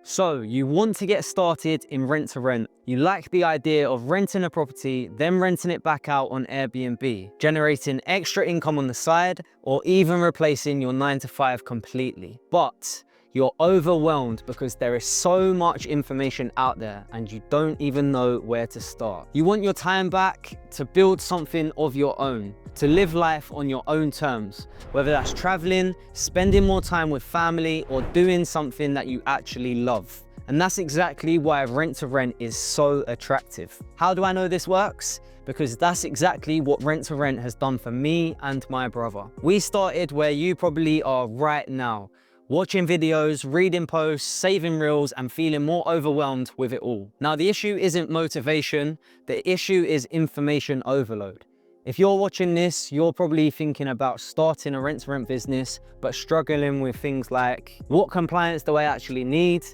So you want to get started in rent to rent. You like the idea of renting a property, then renting it back out on Airbnb, generating extra income on the side, or even replacing your 9 to 5 completely. But you're overwhelmed because there is so much information out there and you don't even know where to start. You want your time back to build something of your own, to live life on your own terms, whether that's traveling, spending more time with family, or doing something that you actually love. And that's exactly why rent to rent is so attractive. How do I know this works? Because that's exactly what rent to rent has done for me and my brother. We started where you probably are right now, watching videos, reading posts, saving reels, and feeling more overwhelmed with it all. Now, the issue isn't motivation, the issue is information overload. If you're watching this, you're probably thinking about starting a rent-to-rent business, but struggling with things like, what compliance do I actually need?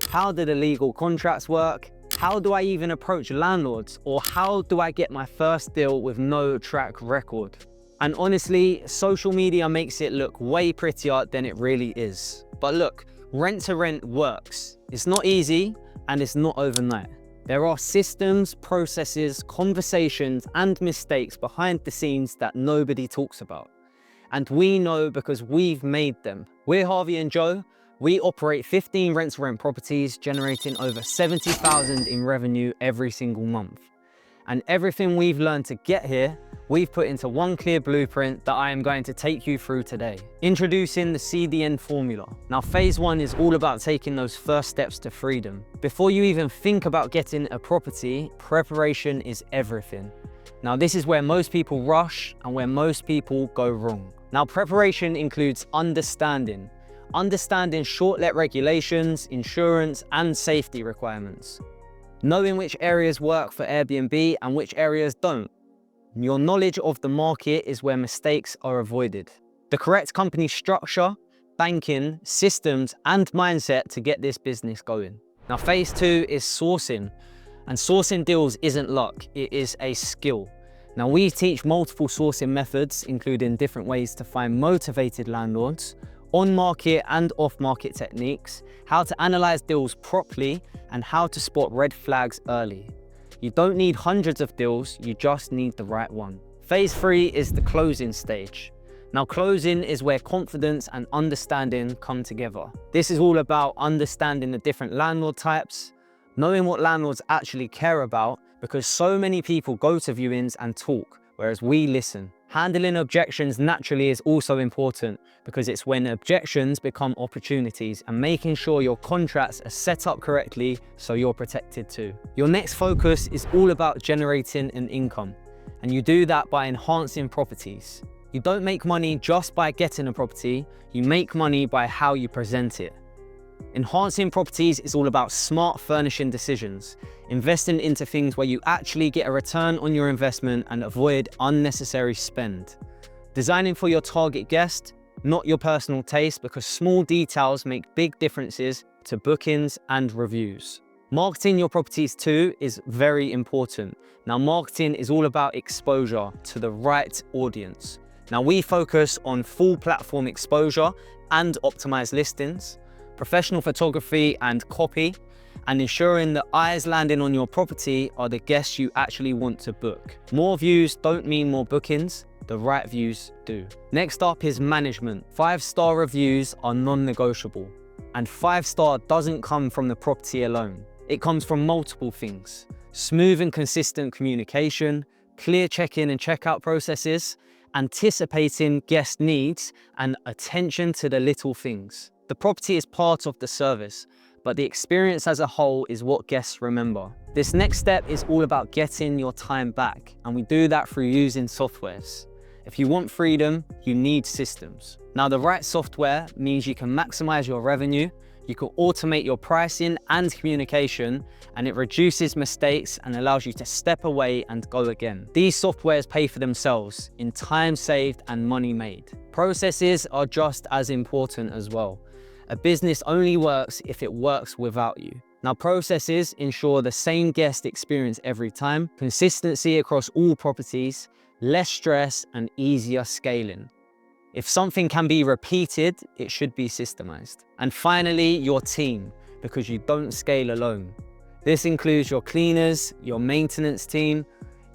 How do the legal contracts work? How do I even approach landlords? Or how do I get my first deal with no track record? And honestly, social media makes it look way prettier than it really is. But look, rent-to-rent works. It's not easy and it's not overnight. There are systems, processes, conversations, and mistakes behind the scenes that nobody talks about. And we know because we've made them. We're Harvey and Joe. We operate 15 rent-to-rent properties, generating over 70,000 in revenue every single month. And everything we've learned to get here, we've put into one clear blueprint that I am going to take you through today. Introducing the CDN Formula. Now, phase 1 is all about taking those first steps to freedom. Before you even think about getting a property, preparation is everything. Now, this is where most people rush and where most people go wrong. Now, preparation includes understanding short-let regulations, insurance, and safety requirements. Knowing which areas work for Airbnb and which areas don't. Your knowledge of the market is where mistakes are avoided. The correct company structure, banking, systems, and mindset to get this business going. Now, phase 2 is sourcing. And sourcing deals isn't luck, it is a skill. Now, we teach multiple sourcing methods, including different ways to find motivated landlords, on-market and off-market techniques, how to analyze deals properly, and how to spot red flags early. You don't need hundreds of deals, you just need the right one. Phase 3 is the closing stage. Now, closing is where confidence and understanding come together. This is all about understanding the different landlord types, knowing what landlords actually care about, because so many people go to viewings and talk, whereas we listen. Handling objections naturally is also important because it's when objections become opportunities, and making sure your contracts are set up correctly so you're protected too. Your next focus is all about generating an income, and you do that by enhancing properties. You don't make money just by getting a property, you make money by how you present it. Enhancing properties is all about smart furnishing decisions, investing into things where you actually get a return on your investment and avoid unnecessary spend. Designing for your target guest, not your personal taste, because small details make big differences to bookings and reviews. Marketing your properties too is very important. Now, marketing is all about exposure to the right audience. Now, we focus on full platform exposure and optimized listings, professional photography and copy, and ensuring that eyes landing on your property are the guests you actually want to book. More views don't mean more bookings, the right views do. Next up is management. 5-star reviews are non-negotiable, and 5-star doesn't come from the property alone. It comes from multiple things: smooth and consistent communication, clear check-in and check-out processes, anticipating guest needs, and attention to the little things. The property is part of the service, but the experience as a whole is what guests remember. This next step is all about getting your time back, and we do that through using softwares. If you want freedom, you need systems. Now, the right software means you can maximize your revenue, you can automate your pricing and communication, and it reduces mistakes and allows you to step away and go again. These softwares pay for themselves in time saved and money made. Processes are just as important as well. A business only works if it works without you. Now, processes ensure the same guest experience every time, consistency across all properties, less stress, and easier scaling. If something can be repeated, it should be systemized. And finally, your team. because you don't scale alone. This includes your cleaners, your maintenance team,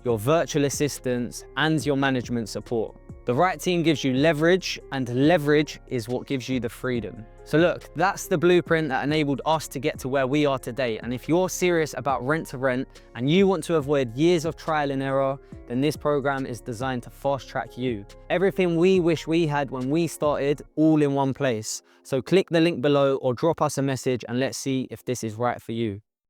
your virtual assistants, and your management support. The right team gives you leverage, and leverage is what gives you the freedom. So look, that's the blueprint that enabled us to get to where we are today. And if you're serious about rent to rent and you want to avoid years of trial and error, then this program is designed to fast track you. Everything we wish we had when we started, all in one place. So click the link below or drop us a message and let's see if this is right for you.